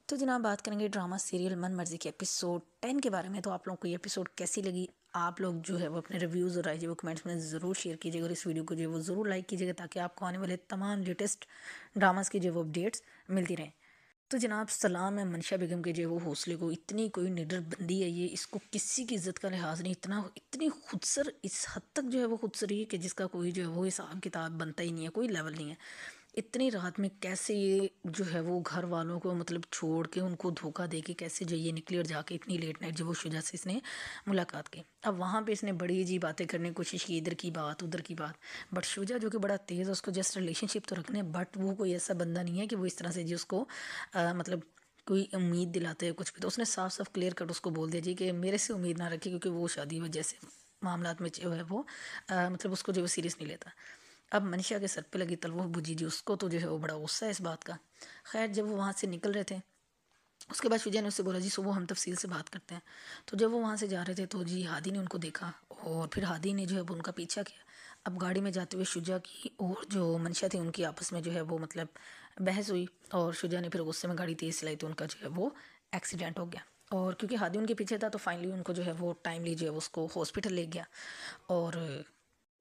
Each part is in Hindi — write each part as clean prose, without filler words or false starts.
तो जनाब बात करेंगे ड्रामा सीरियल मन मर्जी के एपिसोड 10 के बारे में। तो आप लोगों को ये एपिसोड कैसी लगी? आप लोग जो है वो अपने रिव्यूज़ और राय जो वो कमेंट्स में ज़रूर शेयर कीजिएगा और इस वीडियो को जो है वो ज़रूर लाइक कीजिएगा ताकि आपको आने वाले तमाम लेटेस्ट ड्रामास की जो वो अपडेट्स मिलती रहें। तो जनाब सलाम है मनशा बेगम के जो वो हौसले को, इतनी कोई निडर बंदी है ये, इसको किसी की इज्जत का लिहाज नहीं, इतनी खुदसर इस हद तक जो है वो खुदसर है कि जिसका कोई जो है वो हिसाब किताब बनता ही नहीं है, कोई लेवल नहीं है। इतनी रात में कैसे ये जो है वो घर वालों को मतलब छोड़ के उनको धोखा दे के कैसे जो ये निकली और जाके इतनी लेट नाइट जो वो शुजा से इसने मुलाकात की। अब वहाँ पे इसने बड़ी जी बातें करने की कोशिश की, इधर की बात उधर की बात। बट शुजा जो कि बड़ा तेज़ है, उसको जस्ट रिलेशनशिप तो रखने, बट वो कोई ऐसा बंदा नहीं है कि वो इस तरह से जी उसको मतलब कोई उम्मीद दिलाते हैं कुछ भी। तो उसने साफ साफ क्लियर कट उसको बोल दिया जी कि मेरे से उम्मीद ना रखी, क्योंकि वो शादी वजह से मामलात में जो है वो मतलब उसको जो है सीरियस नहीं लेता। अब मनीषा के सर पे लगी तलवार बुझी जी, उसको तो जो है वो बड़ा गुस्सा है इस बात का। खैर जब वो वहाँ से निकल रहे थे, उसके बाद शुजा ने उससे बोला जी सुबह हम तफसील से बात करते हैं। तो जब वो वहाँ से जा रहे थे तो जी हादी ने उनको देखा और फिर हादी ने जो है वो उनका पीछा किया। अब गाड़ी में जाते हुए शुजा की और जो मनीषा थी उनकी आपस में जो है वो मतलब बहस हुई और शुजा ने फिर गुस्से में गाड़ी तेज़ चलाई तो उनका जो है वो एक्सीडेंट हो गया। और क्योंकि हादी उनके पीछे था तो फाइनली उनको जो है वो टाइमली जो है उसको हॉस्पिटल ले गया। और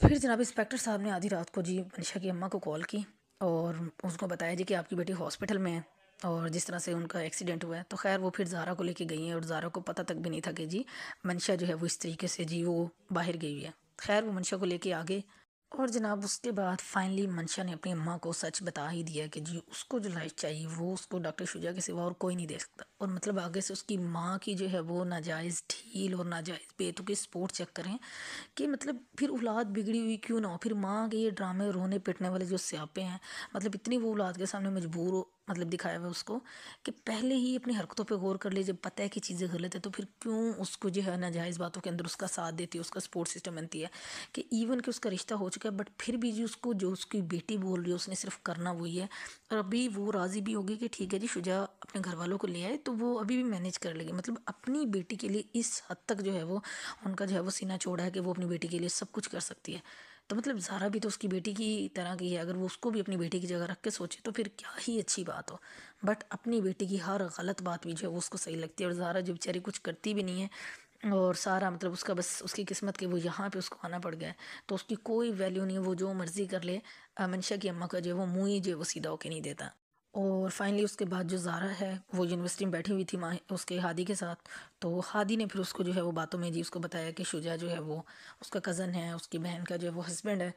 फिर जनाब इंस्पेक्टर साहब ने आधी रात को जी मनीषा की अम्मा को कॉल की और उसको बताया जी कि आपकी बेटी हॉस्पिटल में है और जिस तरह से उनका एक्सीडेंट हुआ है। तो खैर वो फिर ज़ारा को लेके गई हैं और ज़ारा को पता तक भी नहीं था कि जी मनीषा जो है वो इस तरीके से जी वो बाहर गई हुई है। खैर वो मनीषा को लेके आ गए और जनाब उसके बाद फाइनली मंशा ने अपनी अम्मा को सच बता ही दिया कि जी उसको जो लाइफ चाहिए वो उसको डॉक्टर शुजा के सिवा और कोई नहीं दे सकता। और मतलब आगे से उसकी माँ की जो है वो नाजायज़ ढील और नाजायज़ बेतुकी सपोर्ट चेक करें कि मतलब फिर औलाद बिगड़ी हुई क्यों ना हो। फिर माँ के ये ड्रामे रोने पिटने वाले जो स्यापे हैं, मतलब इतनी वो औलाद के सामने मजबूर हो, मतलब दिखाया हुआ उसको कि पहले ही अपनी हरकतों पे गौर कर ले। जब पता है कि चीज़ें गलत है तो फिर क्यों उसको जो है नाजायज़ बातों के अंदर उसका साथ देती है, उसका सपोर्ट सिस्टम बनती है। कि इवन कि उसका रिश्ता हो चुका है बट फिर भी जी उसको जो उसकी बेटी बोल रही है उसने सिर्फ करना वही है। और अभी वो राज़ी भी होगी कि ठीक है जी शुजा अपने घर वालों को ले आए तो वो अभी भी मैनेज कर लेगी। मतलब अपनी बेटी के लिए इस हद तक जो है वो उनका जो है वो सीना चौड़ा है कि वो अपनी बेटी के लिए सब कुछ कर सकती है। तो मतलब ज़ारा भी तो उसकी बेटी की तरह की है, अगर वो उसको भी अपनी बेटी की जगह रख के सोचे तो फिर क्या ही अच्छी बात हो। बट अपनी बेटी की हर गलत बात भी जो है वो उसको सही लगती है। और ज़ारा जो बेचारी कुछ करती भी नहीं है और सारा मतलब उसका बस उसकी किस्मत के वो यहाँ पे उसको आना पड़ गया है तो उसकी कोई वैल्यू नहीं है, वो जो मर्ज़ी कर ले। मंशा की अम्मा का जो है वो मुँह ही जो है वो सीधा होके नहीं देता। और फाइनली उसके बाद जो ज़ारा है वो यूनिवर्सिटी में बैठी हुई थी माँ उसके हादी के साथ। तो हादी ने फिर उसको जो है वो बातों में जी उसको बताया कि शुजा जो है वो उसका कज़न है, उसकी बहन का जो है वो हस्बैंड है।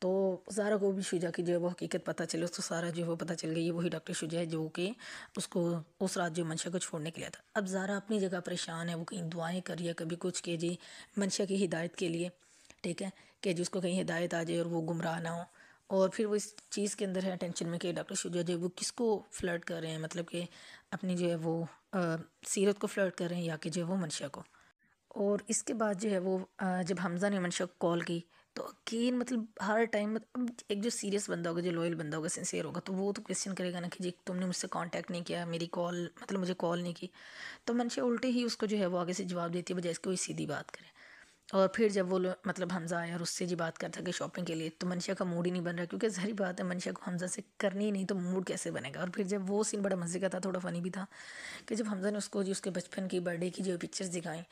तो ज़ारा को भी शुजा की जो है वो हकीकत पता चली, उसको सारा जो है वो पता चल गई, ये वही डॉक्टर शुजा है जो कि उसको उस रात जो मंशा को छोड़ने के लिए था। अब ज़ारा अपनी जगह परेशान है, वो कहीं दुआएं कर रही है कभी कुछ के जी मंशा की हिदायत के लिए, ठीक है, कि जिसको कहीं हिदायत आ जाए और वो गुमराह ना हो। और फिर वो इस चीज़ के अंदर है टेंशन में कि डॉक्टर शुजा जो है वो किसको फ्लर्ट कर रहे हैं, मतलब कि अपनी जो है वो सीरत को फ्लर्ट कर रहे हैं या कि जो है वो मंशा को। और इसके बाद जो है वो जब हमज़ा ने मंशा को कॉल की तो अगेन मतलब हर टाइम मतलब एक जो सीरियस बंदा होगा, जो लॉयल बंदा होगा, सिंसियर होगा, तो वो तो क्वेश्चन करेगा ना कि जी तुमने मुझसे कांटेक्ट नहीं किया, मेरी कॉल मतलब मुझे कॉल नहीं की। तो मंशा उल्टे ही उसको जो है वो आगे से जवाब देती है बजाय इसके कोई सीधी बात करे। और फिर जब वो मतलब हमज़ा आया और उससे जी बात करता कि शॉपिंग के लिए, तो मंशा का मूड ही नहीं बन रहा, क्योंकि ज़ाहिर बात है मंशा को हमज़ा से करनी ही नहीं तो मूड कैसे बनेगा। और फिर जब वो सीन बड़ा मज़े का था, थोड़ा फ़नी भी था कि जब हमज़ा ने उसको जी उसके बचपन की बर्थडे की जो पिक्चर्स दिखाई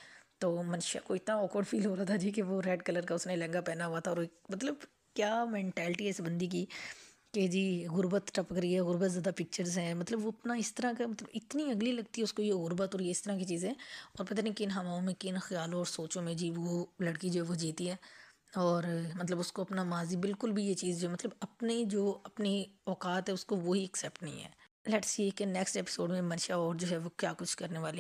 तो मंशा को इतना ऑकवर्ड फील हो रहा था जी कि वो रेड कलर का उसने लहंगा पहना हुआ था। और मतलब क्या मेंटालिटी है इस बंदी की कि जी गुर्बत टपक रही है, गुर्बत ज़्यादा पिक्चर्स हैं, मतलब वो अपना इस तरह का मतलब इतनी अगली लगती है उसको ये गुर्बत और ये इस तरह की चीज़ें। और पता नहीं किन हवाओं में किन ख्यालों और सोचों में जी वो लड़की जो है वो जीती है। और मतलब उसको अपना माजी बिल्कुल भी ये चीज़ जो मतलब अपनी जो अपनी औकात है उसको वही एक्सेप्ट नहीं है। लेट्स सी कि नेक्स्ट एपिसोड में मंशा और जो है वो क्या कुछ करने वाली है।